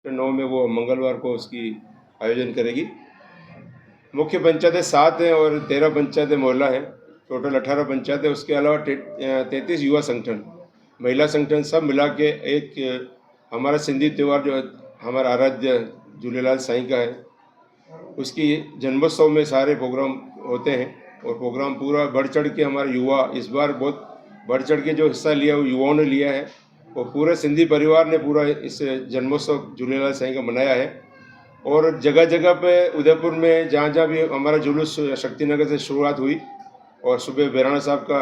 Sector 9 में वो मंगलवार को उसकी आयोजन करेगी। मुख्य पंचायतें 7 हैं और 13 पंचायतें मोहल्ला हैं, टोटल 18 पंचायतें। उसके अलावा 33 युवा संगठन, महिला संगठन, सब मिला के एक हमारा सिंधी त्यौहार जो हमारा आराध्य झूलेलाल साईं का है, उसकी जन्मोत्सव में सारे प्रोग्राम होते हैं। और प्रोग्राम पूरा बढ़ चढ़ के हमारे युवा इस बार बहुत बढ़ चढ़ के जो हिस्सा लिया वो युवाओं ने लिया है, और पूरे सिंधी परिवार ने पूरा इस जन्मोत्सव झूलेलाल साईं का मनाया है। और जगह जगह पे उदयपुर में जहाँ जहाँ भी हमारा जुलूस शक्तिनगर से शुरुआत हुई और सुबह बैराणा साहब का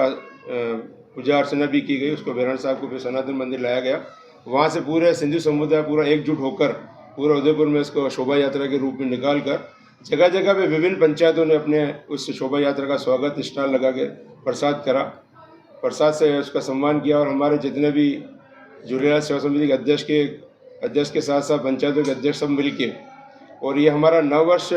पूजा अर्चना भी की गई, उसको बैराणा साहब को फिर सनातन मंदिर लाया गया। वहाँ से पूरे सिंधु समुदाय पूरा एकजुट होकर पूरा उदयपुर में इसको शोभा यात्रा के रूप में निकाल कर जगह जगह पे विभिन्न पंचायतों ने अपने उस शोभा यात्रा का स्वागत स्टॉल लगा के प्रसाद करा, प्रसाद से उसका सम्मान किया। और हमारे जितने भी झूलेलाल सेवा समिति के अध्यक्ष के साथ साथ पंचायतों के अध्यक्ष सब मिल के, और ये हमारा नववर्ष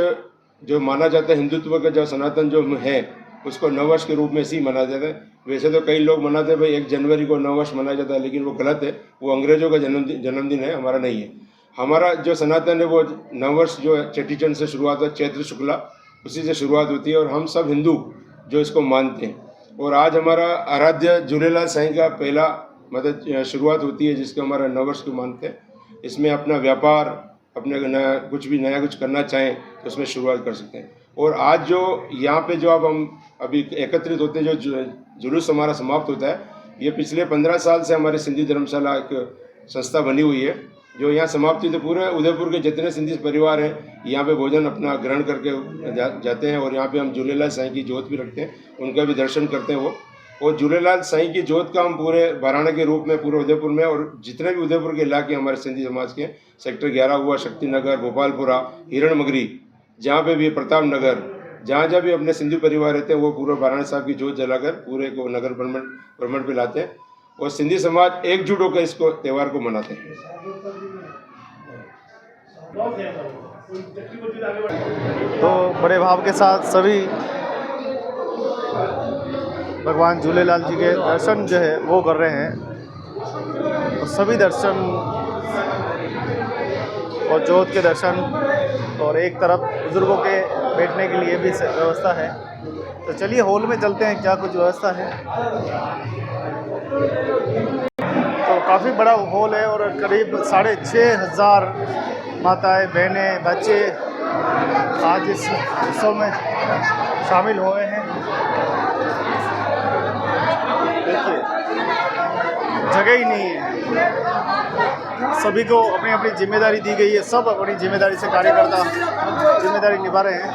जो माना जाता है हिंदुत्व का जो सनातन जो है उसको नववर्ष के रूप में इसी मनाया जाता है। वैसे तो कई लोग मनाते हैं भाई 1 जनवरी को नववर्ष मनाया जाता है, लेकिन वो गलत है, वो अंग्रेजों का जन्मदिन है, हमारा नहीं है। हमारा जो सनातन है वो नववर्ष जो चेटीचंड से शुरुआत होता है, चैत्र शुक्ला, उसी से शुरुआत होती है और हम सब हिंदू जो इसको मानते हैं। और आज हमारा आराध्य झूलेलाल साईं का पहला मतलब शुरुआत होती है जिसको हमारा नववर्ष को मानते हैं। इसमें अपना व्यापार अपने नया कुछ करना चाहें तो उसमें शुरुआत कर सकते हैं। और आज जो यहाँ पे जो अब हम अभी एकत्रित होते हैं, जो जुलूस हमारा समाप्त होता है, ये पिछले 15 साल से हमारी सिंधी धर्मशाला एक संस्था बनी हुई है जो यहाँ समाप्त हुई। तो पूरे उदयपुर के जितने सिंधी परिवार हैं यहाँ पे भोजन अपना ग्रहण करके जाते हैं। और यहाँ पे हम झूलेलाल साईं की जोत भी रखते हैं, उनका भी दर्शन करते हैं वो। और झूलेलाल साईं की जोत का हम पूरे बाराणा के रूप में पूरे उदयपुर में, और जितने भी उदयपुर के इलाके हमारे सिंधी समाज के, सेक्टर 11 हुआ, शक्तिनगर, गोपालपुरा, हिरणमगरी, जहाँ पे भी प्रताप नगर, जहाँ जहाँ भी अपने सिंधी परिवार रहते हैं वो पूरा बाराणा साहब की जोत जलाकर पूरे को नगर भ्रमण पे लाते हैं और सिंधी समाज एकजुट होकर इसको त्यौहार को मनाते हैं। तो बड़े भाव के साथ सभी भगवान झूलेलाल जी के दर्शन जो है वो कर रहे हैं। और सभी दर्शन और जोत के दर्शन, और एक तरफ बुजुर्गों के बैठने के लिए भी व्यवस्था है। तो चलिए हॉल में चलते हैं, क्या कुछ व्यवस्था है। तो काफ़ी बड़ा हॉल है और करीब 6,500 माताएं, बहनें, बच्चे आज इस उत्सव में शामिल हुए हैं। देखिए जगह ही नहीं है, सभी को अपनी अपनी जिम्मेदारी दी गई है, सब अपनी जिम्मेदारी से कार्यकर्ता जिम्मेदारी निभा रहे हैं।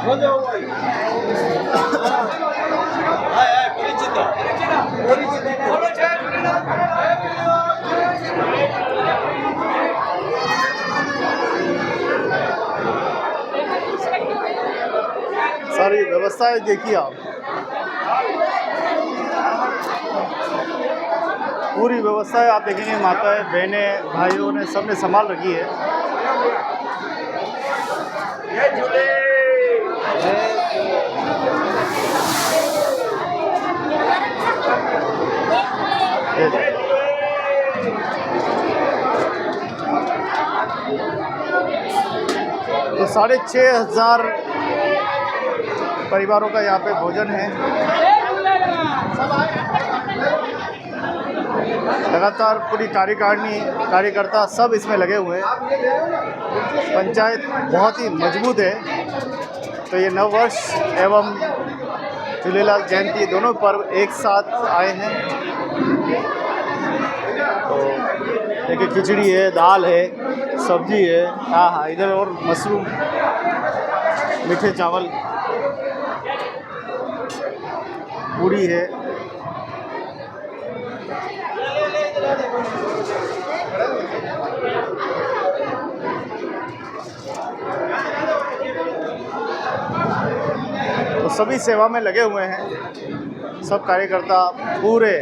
सारी व्यवस्थाएं देखिए आप, पूरी व्यवस्थाएं आप देखेंगे, माताएं, बहनें, भाइयों ने सबने संभाल रखी है। तो 6,500 परिवारों का यहाँ पे भोजन है। लगातार पूरी कार्यकारिणी, कार्यकर्ता सब इसमें लगे हुए हैं। पंचायत बहुत ही मजबूत है। तो ये नववर्ष एवं झूलेलाल जयंती दोनों पर्व एक साथ आए हैं। तो देखिए खिचड़ी है, दाल है, सब्जी है, हाँ इधर और मशरूम, मीठे चावल, पूरी है। तो सभी सेवा में लगे हुए हैं, सब कार्यकर्ता पूरे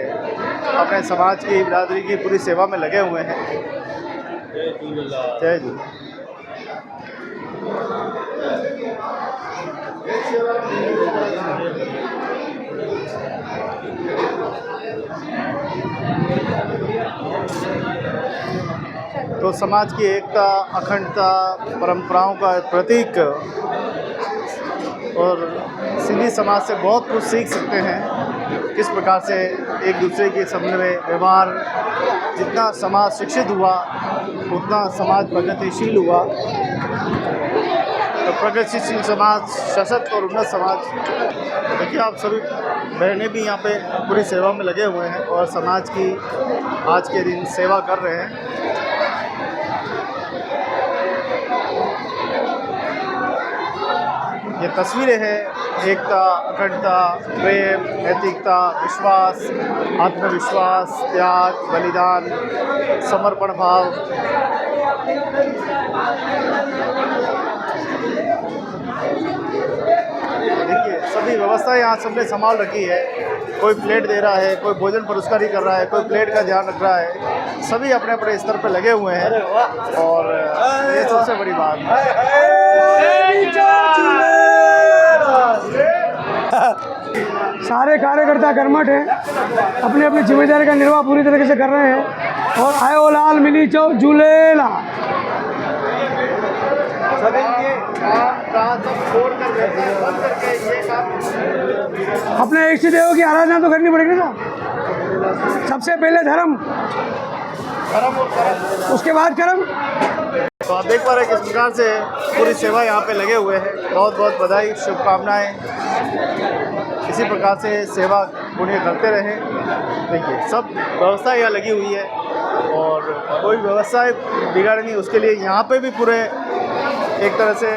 अपने समाज की, बिरादरी की पूरी सेवा में लगे हुए हैं। जय जी। तो समाज की एकता, अखंडता, परंपराओं का प्रतीक, और सिंधी समाज से बहुत कुछ सीख सकते हैं किस प्रकार से एक दूसरे के सामने व्यवहार। जितना समाज शिक्षित हुआ उतना समाज प्रगतिशील हुआ। तो प्रगतिशील समाज, सशक्त और उन्नत समाज। देखिए आप सभी बहनें भी यहाँ पे पूरी सेवा में लगे हुए हैं और समाज की आज के दिन सेवा कर रहे हैं। ये तस्वीरें हैं एकता, अखंडता, प्रेम, नैतिकता, विश्वास, आत्मविश्वास, त्याग, बलिदान, समर्पण भाव। देखिए सभी व्यवस्था यहाँ सबने संभाल रखी है। कोई प्लेट दे रहा है, कोई भोजन पुरस्कारी कर रहा है, कोई प्लेट का ध्यान रख रहा है। सभी अपने अपने स्तर पर लगे हुए हैं और ये सबसे बड़ी बात है। सारे कार्यकर्ता कर्मठ हैं, अपनी अपनी जिम्मेदारी का निर्वाह पूरी तरीके से कर रहे हैं। और आयो लाल मिली चो झूलेला। सभी ये काम सब छोड़ कर बंद करके ये काम अपने इष्ट देवों की आराधना तो करनी पड़ेगी ना। सबसे पहले धर्म, उसके बाद कर्म। तो आप देख पा रहे हैं किस प्रकार से पूरी सेवा यहाँ पे लगे हुए हैं। बहुत बहुत बधाई, शुभकामनाएं। इसी प्रकार से सेवा पुण्य करते रहें। देखिए सब व्यवस्था यहाँ लगी हुई है और कोई व्यवस्था बिगाड़ी नहीं। उसके लिए यहाँ पे भी पूरे एक तरह से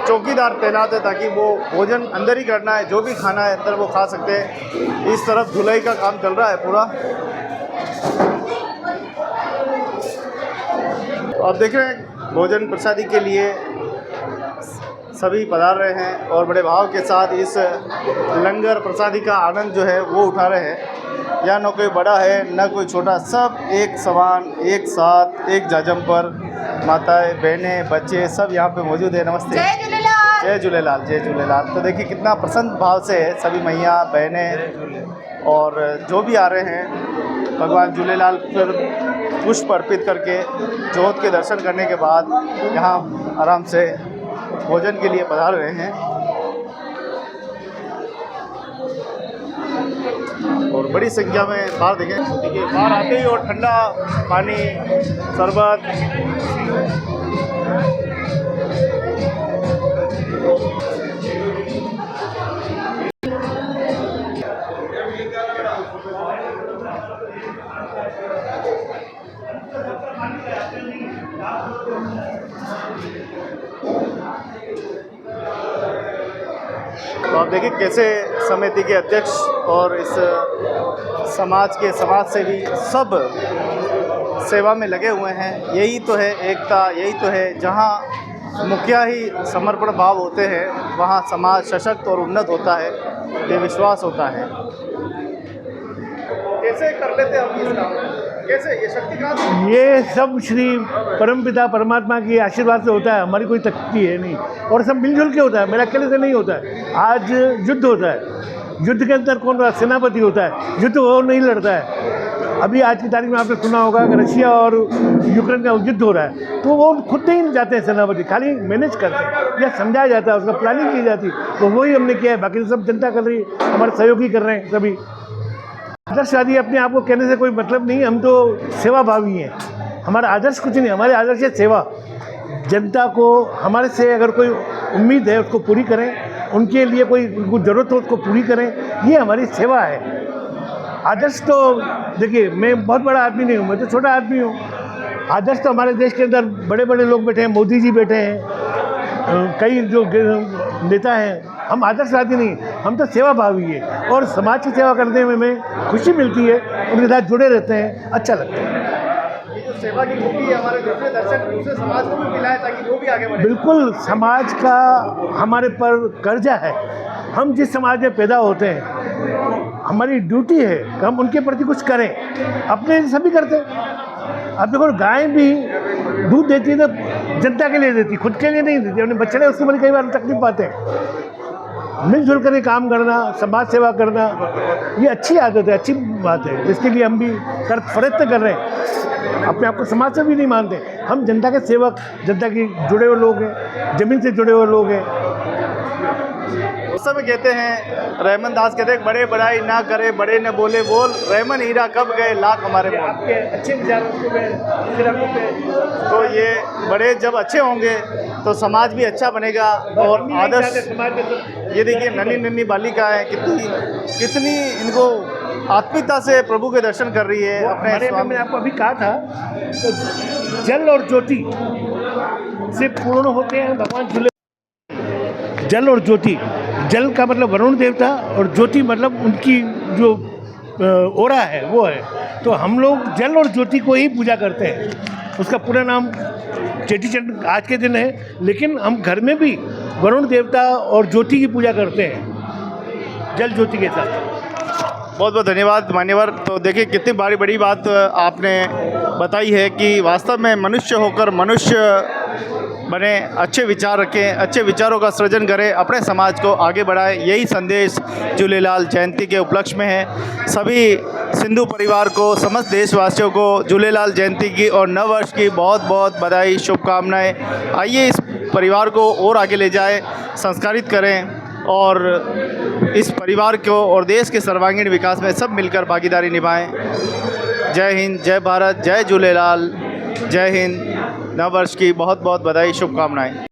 चौकीदार तैनात है ताकि वो भोजन अंदर ही करना है, जो भी खाना है अंदर वो खा सकते हैं। इस तरफ धुलाई का काम चल रहा है पूरा। तो आप देख रहे हैं भोजन प्रसादी के लिए सभी पधार रहे हैं और बड़े भाव के साथ इस लंगर प्रसादी का आनंद जो है वो उठा रहे हैं। यहाँ न कोई बड़ा है न कोई छोटा, सब एक समान, एक साथ, एक जाजम पर। माताएं, बहनें, बच्चे सब यहाँ पे मौजूद है। नमस्ते, जय झूलेलाल। जय झूलेलाल, जय झूलेलाल। तो देखिए कितना प्रसन्न भाव से सभी मैया, बहनें और जो भी आ रहे हैं भगवान झूलेलाल पर पुष्प अर्पित करके जोत के दर्शन करने के बाद यहाँ आराम से भोजन के लिए पधार रहे हैं। और बड़ी संख्या में बाहर देखें, देखिए बाहर आते ही और ठंडा पानी, शरबत। तो आप देखिए कैसे समिति के अध्यक्ष और इस समाज के समाज सेवी सब सेवा में लगे हुए हैं। यही तो है एकता, यही तो है जहाँ मुखिया ही समर्पण भाव होते हैं वहाँ समाज सशक्त और उन्नत होता है, ये विश्वास होता है। कैसे कर लेते हम इस काम, कैसे ये शक्ति कहाँ से? ये सब श्री परमपिता परमात्मा की आशीर्वाद से होता है। हमारी कोई शक्ति है नहीं और सब मिलजुल के होता है। मेरा अकेले से नहीं होता है। आज युद्ध होता है, युद्ध के अंदर कौन होता है? सेनापति होता है। युद्ध वो नहीं लड़ता है। अभी आज की तारीख में आपने सुना होगा कि रशिया और यूक्रेन का युद्ध हो रहा है, तो वो खुद नहीं जाते हैं सेनापति, खाली मैनेज करते हैं या समझाया जाता है, उसका प्लानिंग की जाती है। तो वही हमने किया है। बाकी सब जनता कर रही है, हमारे सहयोगी कर रहे हैं सभी। आदर्शवादी अपने आप को कहने से कोई मतलब नहीं, हम तो सेवा भावी हैं। हमारा आदर्श कुछ नहीं, हमारे आदर्श है सेवा। जनता को हमारे से अगर कोई उम्मीद है उसको पूरी करें, उनके लिए कोई ज़रूरत हो उसको पूरी करें, ये हमारी सेवा है। आदर्श तो देखिए, मैं बहुत बड़ा आदमी नहीं हूँ, मैं तो छोटा आदमी हूँ। आदर्श तो हमारे देश के अंदर बड़े बड़े लोग बैठे हैं, मोदी जी बैठे हैं, कई जो नेता हैं। हम आदर्शवादी नहीं, हम तो सेवा भावी है और समाज की सेवा करने में हमें खुशी मिलती है। उनके साथ जुड़े रहते हैं, अच्छा लगता है। ये जो सेवा की खूबी है हमारे दूसरे दर्शक दूसरे समाज को भी मिला है ताकि वो भी आगे बढ़े। बिल्कुल, समाज का हमारे पर कर्जा है। हम जिस समाज में पैदा होते हैं, हमारी ड्यूटी है कि हम उनके प्रति कुछ करें। अपने सभी करते हैं। अब देखो, गाय भी दूध देती है तो जनता के लिए देती, खुद के लिए नहीं देती। अपने बच्चे उससे बड़ी कई बार तकलीफ पाते हैं। मिलजुल कर के काम करना, समाज सेवा करना, ये अच्छी आदत है, अच्छी बात है। इसके लिए हम भी प्रयत्न कर रहे हैं। अपने आप को समाज से भी नहीं मानते, हम जनता के सेवक, जनता की जुड़े हुए लोग हैं, ज़मीन से जुड़े हुए लोग हैं। उस समय कहते हैं, रहमान दास कहते हैं, बड़े बड़ाई ना करे, बड़े न बोले बोल, रहमान हीरा कब गए लाख हमारे मोल। आपके अच्छे विचारों पे तो ये बड़े जब अच्छे होंगे तो समाज भी अच्छा बनेगा और आदर्श। ये देखिए नन्ही नन्ही बालिका है, कितनी इनको आत्मीयता से प्रभु के दर्शन कर रही है अपने स्वामी। मैंने आपको अभी कहा था, तो जल और ज्योति से पूर्ण होते हैं भगवान झूले। जल और ज्योति, जल का मतलब वरुण देवता और ज्योति मतलब उनकी जो ओरा है वो है। तो हम लोग जल और ज्योति को ही पूजा करते हैं। उसका पूरा नाम चेटी चंड आज के दिन है, लेकिन हम घर में भी वरुण देवता और ज्योति की पूजा करते हैं, जल ज्योति के साथ। बहुत बहुत धन्यवाद मान्यवर। तो देखिए कितनी बड़ी बात आपने बताई है कि वास्तव में मनुष्य होकर मनुष्य बने, अच्छे विचार रखें, अच्छे विचारों का सृजन करें, अपने समाज को आगे बढ़ाएं। यही संदेश झूलेलाल जयंती के उपलक्ष्य में है। सभी सिंधु परिवार को, समस्त देशवासियों को झूलेलाल जयंती की और नव वर्ष की बहुत बहुत बधाई, शुभकामनाएं। आइए इस परिवार को और आगे ले जाएं, संस्कारित करें और इस परिवार को और देश के सर्वांगीण विकास में सब मिलकर भागीदारी निभाएं। जय हिंद, जय भारत, जय झूलेलाल, जय हिंद। नव वर्ष की बहुत बहुत बधाई, शुभकामनाएं।